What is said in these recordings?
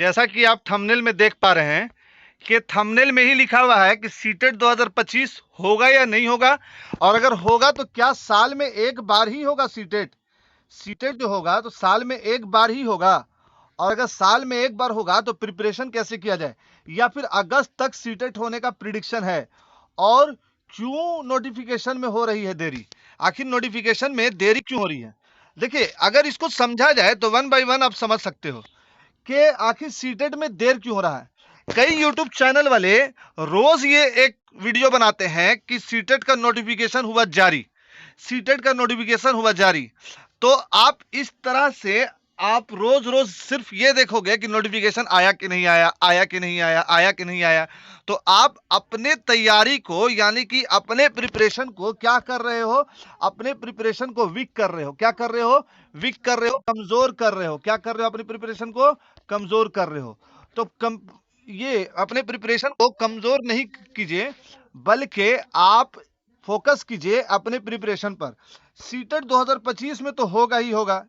जैसा कि आप थंबनेल में देख पा रहे हैं कि थंबनेल में ही लिखा हुआ है कि सीटेट 2025 होगा या नहीं होगा, और अगर होगा तो क्या साल में एक बार ही होगा सीटेट। सीटेट जो होगा तो साल में एक बार ही होगा, और अगर साल में एक बार होगा तो प्रिपरेशन कैसे किया जाए, या फिर अगस्त तक सीटेट होने का प्रिडिक्शन है। और क्यों नोटिफिकेशन में हो रही है देरी, आखिर नोटिफिकेशन में देरी क्यों हो रही है। देखिए, अगर इसको समझा जाए तो वन बाय वन आप समझ सकते हो कि आखिर सीटेट में देर क्यों हो रहा है। कई यूट्यूब चैनल वाले रोज ये एक वीडियो बनाते हैं कि सीटेट का नोटिफिकेशन हुआ जारी, सीटेट का नोटिफिकेशन हुआ जारी। तो आप इस तरह से आप रोज रोज सिर्फ ये देखोगे कि नोटिफिकेशन आया कि नहीं आया, आया कि नहीं आया, आया कि नहीं आया। तो आप अपने तैयारी को, यानी कि अपने प्रिपरेशन को क्या कर रहे हो, अपने प्रिपरेशन को वीक कर रहे हो। क्या कर रहे हो? वीक कर रहे हो, कमजोर कर रहे हो। क्या कर रहे हो? अपनी प्रिपरेशन को कमजोर कर रहे हो। तो ये अपने प्रिपरेशन को कमजोर नहीं कीजिए, बल्कि आप फोकस कीजिए अपने प्रिपरेशन पर। सीटेट 2025 में तो होगा ही होगा।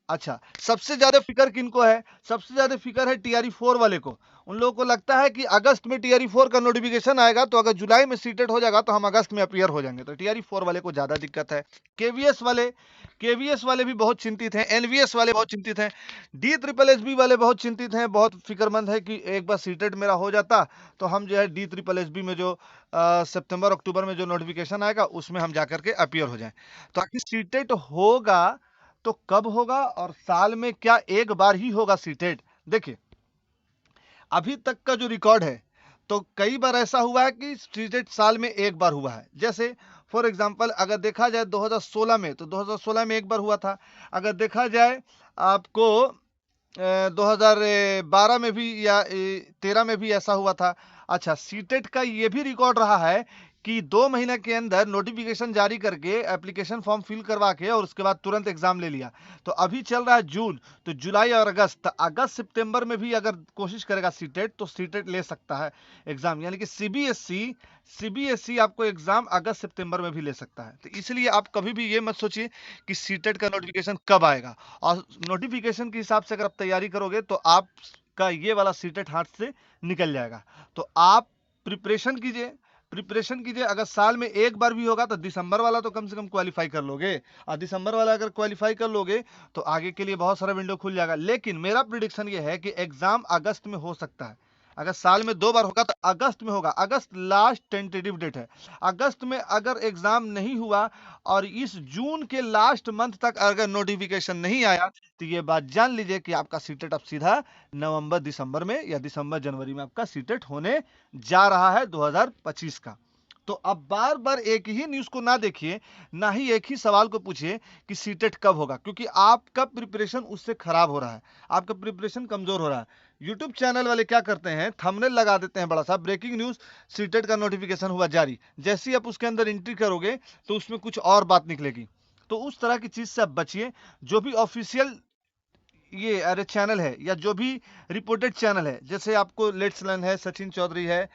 अच्छा, सबसे ज्यादा फिक्र किनको है? सबसे ज्यादा फिक्र है टीआरई 4 वाले को। उन लोगों को लगता है कि अगस्त में टीआरई 4 का नोटिफिकेशन आएगा, तो अगर जुलाई में सीटेट हो जाएगा तो हम अगस्त में अपीयर हो जाएंगे। तो टीआरई 4 वाले को ज्यादा दिक्कत है। केवीएस वाले भी बहुत चिंतित हैं, एनवीएस वाले बहुत चिंतित हैं, डी ट्रिपल एस बी वाले बहुत चिंतित हैं, बहुत फिक्रमंद है कि एक बार सीटेट मेरा हो जाता तो हम जो है डी ट्रिपल एस बी में जो सितंबर अक्टूबर में जो नोटिफिकेशन आएगा उसमें हम जाकर के अपीयर हो जाएं। तो आखिर सीटेट होगा तो कब होगा, और साल में क्या एक बार ही होगा सीटेट? देखिए, अभी तक का जो रिकॉर्ड है तो कई बार ऐसा हुआ है कि सीटेट साल में एक बार हुआ है। जैसे फॉर एग्जांपल अगर देखा जाए 2016 में, तो 2016 में एक बार हुआ था। अगर देखा जाए आपको 2012 में भी या 13 में भी ऐसा हुआ था। अच्छा, सीटेट का ये भी रिकॉर्ड रहा है कि 2 महीने के अंदर नोटिफिकेशन जारी करके एप्लीकेशन फॉर्म फिल करवा के और उसके बाद तुरंत एग्जाम ले लिया। तो अभी चल रहा है जून, तो जुलाई और अगस्त, अगस्त सितंबर में भी अगर कोशिश करेगा सीटेट तो सीटेट ले सकता है एग्जाम। यानी कि सीबीएसई आपको एग्जाम अगस्त सितंबर में भी ले सकता है। तो इसलिए आप कभी भी ये मत सोचिए कि सीटेट का नोटिफिकेशन कब आएगा, और नोटिफिकेशन के हिसाब से अगर आप तैयारी करोगे तो आपका ये वाला सीटेट हाथ से निकल जाएगा। तो आप प्रिपरेशन कीजिए, प्रिपरेशन कीजिए। अगर साल में एक बार भी होगा तो दिसंबर वाला तो कम से कम क्वालिफाई कर लोगे, और दिसंबर वाला अगर क्वालिफाई कर लोगे तो आगे के लिए बहुत सारा विंडो खुल जाएगा। लेकिन मेरा प्रिडिक्शन ये है कि एग्जाम अगस्त में हो सकता है। अगर साल में 2 बार होगा तो अगस्त में होगा। अगस्त लास्ट टेंटेटिव डेट है। अगस्त में अगर एग्जाम नहीं हुआ और इस जून के लास्ट मंथ तक अगर नोटिफिकेशन नहीं आया तो ये बात जान लीजिए कि आपका सीटेट अब सीधा नवंबर दिसंबर में या दिसंबर जनवरी में आपका सीटेट होने जा रहा है 2025 का। तो अब बार बार एक ही न्यूज को ना देखिए, ना ही एक ही सवाल को पूछिए कि सीटेट कब होगा, क्योंकि आपका प्रिपरेशन उससे खराब हो रहा है, आपका प्रिपरेशन कमजोर हो रहा है। यूट्यूब चैनल वाले क्या करते हैं, थंबनेल लगा देते हैं बड़ा सा, ब्रेकिंग न्यूज, सीटेट का नोटिफिकेशन हुआ जारी। जैसे ही आप उसके अंदर एंट्री करोगे तो उसमें कुछ और बात निकलेगी। तो उस तरह की चीज से आप बचिए। जो भी ऑफिशियल ये अरे चैनल है या जो भी रिपोर्टेड चैनल है, जैसे आपको लेट्स लर्न है, सचिन चौधरी है,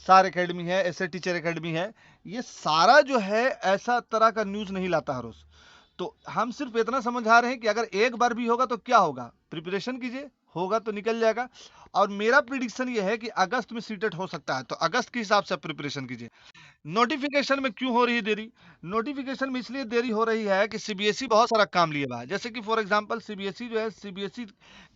सार एकेडमी है, ऐसे टीचर एकेडमी है, ये सारा जो है ऐसा तरह का न्यूज नहीं लाता हर रोज। तो हम सिर्फ इतना समझा रहे हैं कि अगर एक बार भी होगा तो क्या होगा, प्रिपरेशन कीजिए, होगा तो निकल जाएगा। और मेरा प्रिडिक्शन ये है कि अगस्त में सीटेट हो सकता है, तो अगस्त के हिसाब से प्रिपरेशन कीजिए। नोटिफिकेशन में क्यों हो रही है देरी? नोटिफिकेशन में इसलिए देरी हो रही है कि सीबीएसई बहुत सारा काम लिए हुआ है। जैसे कि फॉर एग्जांपल सीबीएसई जो है, सीबीएसई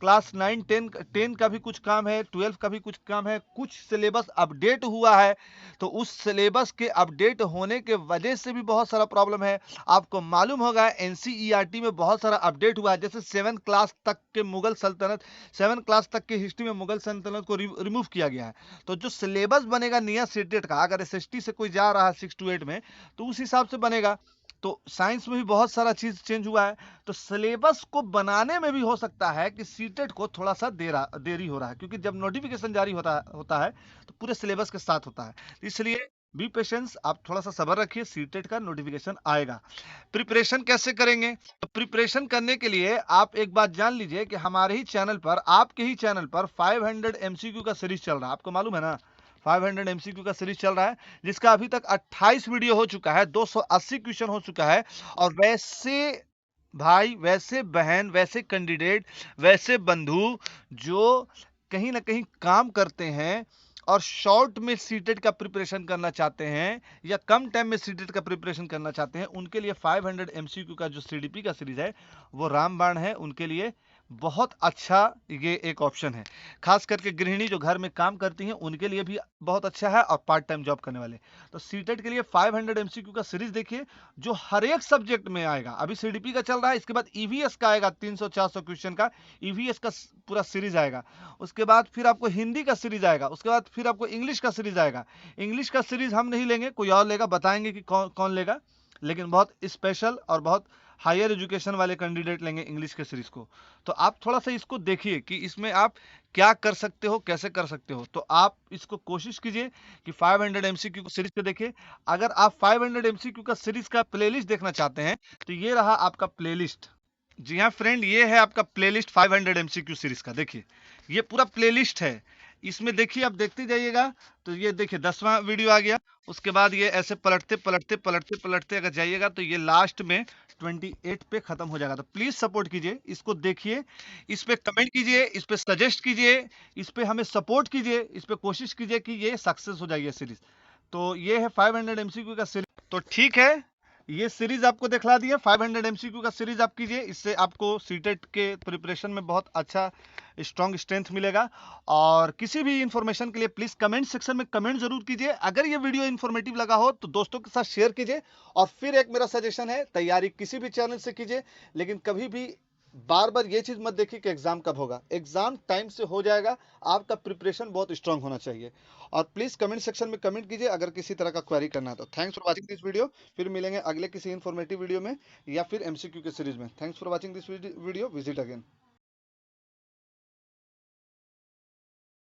क्लास 9 10 का भी कुछ काम है, 12 का भी कुछ काम है, कुछ सिलेबस अपडेट हुआ है। तो उस सिलेबस के अपडेट होने के वजह से भी बहुत सारा प्रॉब्लम है। आपको मालूम होगा एनसीईआरटी में बहुत सारा अपडेट हुआ है। जैसे 7 क्लास तक के मुगल सल्तनत, 7 क्लास तक की हिस्ट्री में मुगल सल्तनत को रिमूव किया गया है। तो जो सिलेबस बनेगा नया सीटेट का, अगर एसएसटी से कोई जा रहा है 6 to 8 में, तो उस हिसाब से बनेगा। तो साइंस में भी बहुत सारा चीज चेंज हुआ है। तो सिलेबस को बनाने में भी हो सकता है कि सीटेट को थोड़ा सा देरी हो रहा है, क्योंकि जब नोटिफिकेशन जारी होता है तो पूरे सिलेबस के साथ होता है। इसलिए बी पेशेंस, आप थोड़ा सा सब्र रखिए, सीटेट का नोटिफिकेशन आएगा। प्रिपरेशन कैसे करेंगे? तो प्रिपरेशन करने के लिए आप एक बात जान लीजिए कि हमारे ही चैनल पर, आपके ही चैनल पर 500 एमसीक्यू का सीरीज चल रहा है। आपको मालूम है ना, 500 एमसीक्यू का सीरीज चल रहा है, जिसका अभी तक 28 वीडियो हो चुका है, 280 क्वेश्चन हो चुका है। और वैसे भाई, वैसे बहन, वैसे कैंडिडेट, वैसे बंधु जो कहीं ना कहीं काम करते हैं और शॉर्ट में सीटेट का प्रिपरेशन करना चाहते हैं या कम टाइम में सीटेट का प्रिपरेशन करना चाहते हैं, उनके लिए 500 एमसीक्यू का जो सीडीपी का सीरीज है वो रामबाण है, उनके लिए बहुत अच्छा ये एक ऑप्शन है। खास करके गृहिणी जो घर में काम करती हैं उनके लिए भी बहुत अच्छा है और पार्ट टाइम जॉब करने वाले। तो सीटेट के लिए 500 एमसीक्यू का सीरीज देखिए जो हर एक सब्जेक्ट में आएगा। अभी सीडीपी का चल रहा है, इसके बाद ईवीएस का आएगा 300-400 क्वेश्चन का, ईवीएस का पूरा सीरीज आएगा। उसके बाद फिर आपको हिंदी का सीरीज आएगा, उसके बाद फिर आपको इंग्लिश का सीरीज आएगा। इंग्लिश का सीरीज हम नहीं लेंगे, कोई और लेगा, बताएंगे कि कौन लेगा, लेकिन बहुत स्पेशल और बहुत हायर एजुकेशन वाले कैंडिडेट लेंगे इंग्लिश के सीरीज को। तो आप थोड़ा सा इसको देखिए कि इसमें आप क्या कर सकते हो, कैसे कर सकते हो। तो आप इसको कोशिश कीजिए कि 500 एमसीक्यू सीरीज को देखिए। अगर आप 500 एमसीक्यू का सीरीज का प्लेलिस्ट देखना चाहते हैं तो ये रहा आपका प्लेलिस्ट। जी हाँ फ्रेंड, ये है आपका प्लेलिस्ट 500 एमसीक्यू सीरीज का। देखिए ये पूरा प्लेलिस्ट है, इसमें देखिए, आप देखते जाइएगा। तो ये देखिए 10वां वीडियो आ गया, उसके बाद ये ऐसे पलटते पलटते पलटते पलटते अगर जाइएगा तो ये लास्ट में 28 पे खत्म हो जाएगा। तो प्लीज सपोर्ट कीजिए, इसको देखिए, इस पे कमेंट कीजिए, इस पे सजेस्ट कीजिए, इस पे हमें सपोर्ट कीजिए, इस पे कोशिश कीजिए कि ये सक्सेस हो जाए ये सीरीज। तो ये है 500 एमसीक्यू का सीरीज। तो ठीक है, ये सीरीज आपको दिखला दिया। 500 एमसीक्यू का सीरीज आप कीजिए, इससे आपको सीटेट के प्रिपरेशन में बहुत अच्छा स्ट्रॉन्ग स्ट्रेंथ मिलेगा। और किसी भी इंफॉर्मेशन के लिए प्लीज कमेंट सेक्शन में कमेंट जरूर कीजिए। अगर ये वीडियो इंफॉर्मेटिव लगा हो तो दोस्तों के साथ शेयर कीजिए। और फिर एक मेरा सजेशन है, तैयारी किसी भी चैनल से कीजिए, लेकिन कभी भी बार बार ये चीज मत देखिए कि एग्जाम कब होगा। एग्जाम टाइम से हो जाएगा, आपका प्रिपरेशन बहुत स्ट्रांग होना चाहिए। और प्लीज कमेंट सेक्शन में कमेंट कीजिए अगर किसी तरह का क्वेरी करना है तो। Thanks for watching this video. फिर मिलेंगे अगले किसी इंफॉर्मेटिव वीडियो में या फिर एमसीक्यू के सीरीज में। Thanks for watching this video. Visit again.